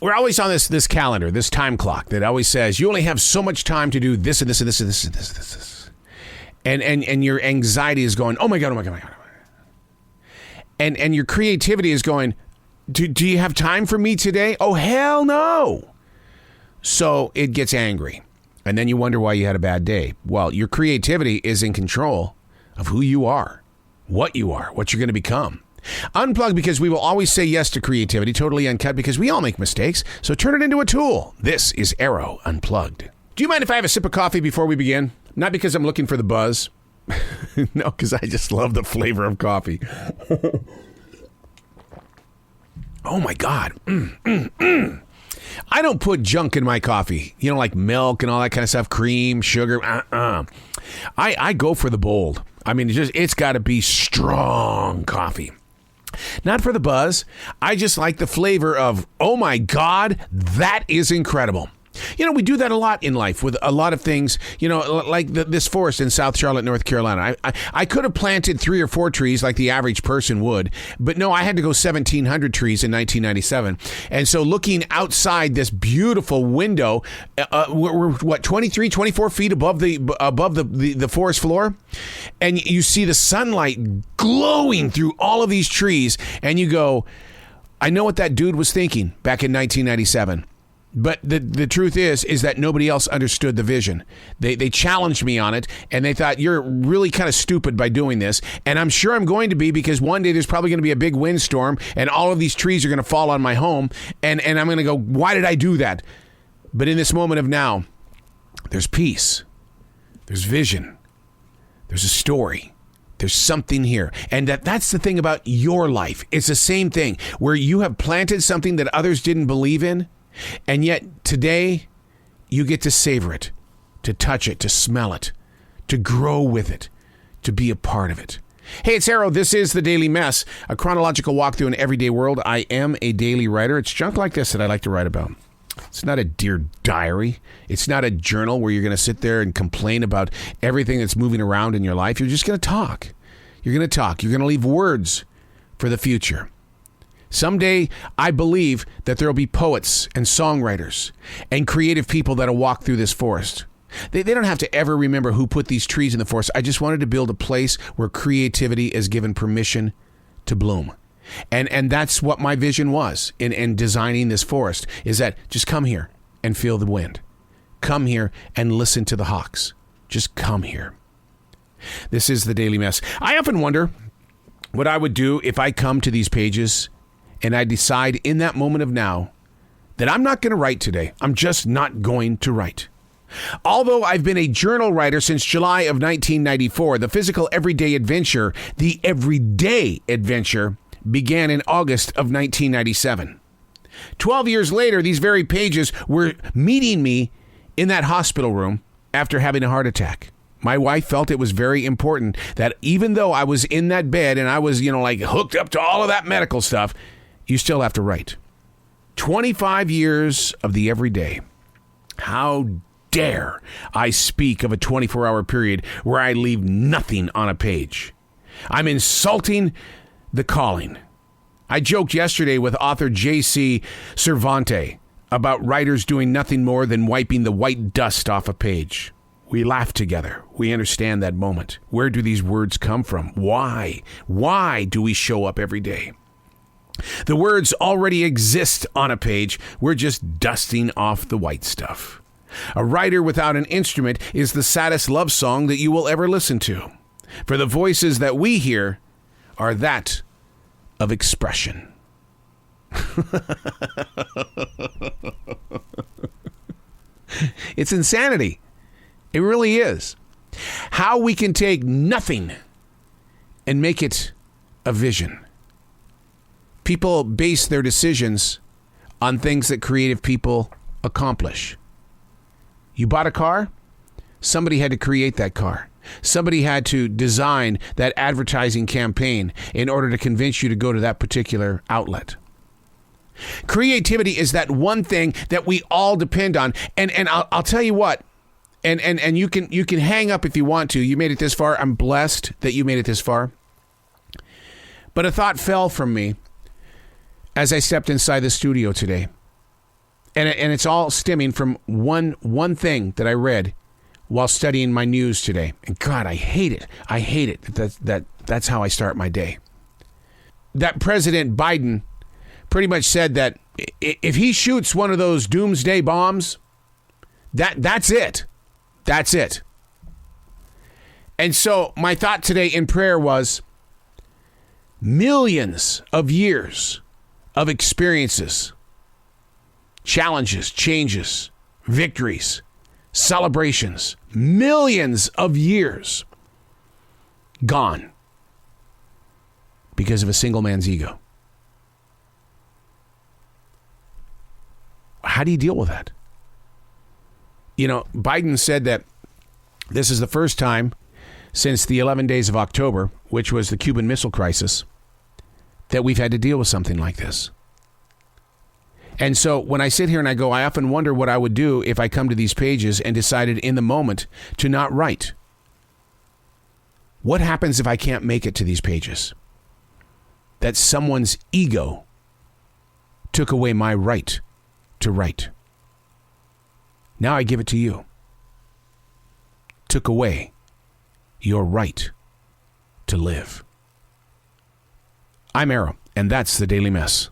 we're always on this calendar, this time clock that always says you only have so much time to do this and this and this and this and this. And your anxiety is going, oh my God, oh my God, oh my God. And your creativity is going, do you have time for me today? Oh, hell no. So it gets angry. And then you wonder why you had a bad day. Well, your creativity is in control of who you are, what you're going to become. Unplugged, because we will always say yes to creativity, totally uncut, because we all make mistakes. So turn it into a tool. This is Arroe Unplugged. Do you mind if I have a sip of coffee before we begin? Not because I'm looking for the buzz. No, because I just love the flavor of coffee. Oh my God. I don't put junk in my coffee. You know, like milk and all that kind of stuff, cream, sugar. I go for the bold. I mean, it's got to be strong coffee. Not for the buzz. I just like the flavor of, oh my God, that is incredible. You know, we do that a lot in life with a lot of things, you know, like this forest in South Charlotte, North Carolina. I could have planted 3 or 4 trees like the average person would, but no, I had to go 1,700 trees in 1997. And so looking outside this beautiful window, we're what, 23, 24 feet above the forest floor? And you see the sunlight glowing through all of these trees, and you go, I know what that dude was thinking back in 1997. But the truth is that nobody else understood the vision. They challenged me on it, and they thought, you're really kind of stupid by doing this. And I'm sure I'm going to be, because one day there's probably going to be a big windstorm, and all of these trees are going to fall on my home, and I'm going to go, why did I do that? But in this moment of now, there's peace. There's vision. There's a story. There's something here. And that's the thing about your life. It's the same thing, where you have planted something that others didn't believe in. And yet today you get to savor it, to touch it, to smell it, to grow with it, to be a part of it. Hey, it's Arroe. This is The Daily Mess, a chronological walk through an everyday world. I am a daily writer. It's junk like this that I like to write about. It's not a Dear Diary. It's not a journal where you're going to sit there and complain about everything that's moving around in your life. You're just going to talk. You're going to talk. You're going to leave words for the future. Someday, I believe that there will be poets and songwriters and creative people that will walk through this forest. They don't have to ever remember who put these trees in the forest. I just wanted to build a place where creativity is given permission to bloom. And that's what my vision was in designing this forest, is that just come here and feel the wind. Come here and listen to the hawks. Just come here. This is The Daily Mess. I often wonder what I would do if I come to these pages and I decide in that moment of now that I'm not going to write today. I'm just not going to write. Although I've been a journal writer since July of 1994, the physical everyday adventure, the everyday adventure, began in August of 1997. 12 years later, these very pages were meeting me in that hospital room after having a heart attack. My wife felt it was very important that even though I was in that bed and I was, like hooked up to all of that medical stuff, you still have to write. 25 years of the everyday. How dare I speak of a 24-hour period where I leave nothing on a page? I'm insulting the calling. I joked yesterday with author J.C. Cervantes about writers doing nothing more than wiping the white dust off a page. We laugh together. We understand that moment. Where do these words come from? Why? Why do we show up every day? The words already exist on a page. We're just dusting off the white stuff. A writer without an instrument is the saddest love song that you will ever listen to. For the voices that we hear are that of expression. It's insanity. It really is. How we can take nothing and make it a vision. People base their decisions on things that creative people accomplish. You bought a car? Somebody had to create that car. Somebody had to design that advertising campaign in order to convince you to go to that particular outlet. Creativity is that one thing that we all depend on. And I'll tell you what, and you can hang up if you want to. You made it this far. I'm blessed that you made it this far. But a thought fell from me as I stepped inside the studio today. And it's all stemming from one thing that I read while studying my news today. And God, I hate it. I hate it. That's how I start my day. That President Biden pretty much said that if he shoots one of those doomsday bombs, that's it. That's it. And so my thought today in prayer was millions of years of experiences, challenges, changes, victories, celebrations, millions of years gone because of a single man's ego. How do you deal with that? You know, Biden said that this is the first time since the 11 days of October, which was the Cuban Missile Crisis, that we've had to deal with something like this. And so when I sit here and I go, I often wonder what I would do if I come to these pages and decided in the moment to not write. What happens if I can't make it to these pages? That someone's ego took away my right to write. Now I give it to you. Took away your right to live. I'm Arroe, and that's the Daily Mess.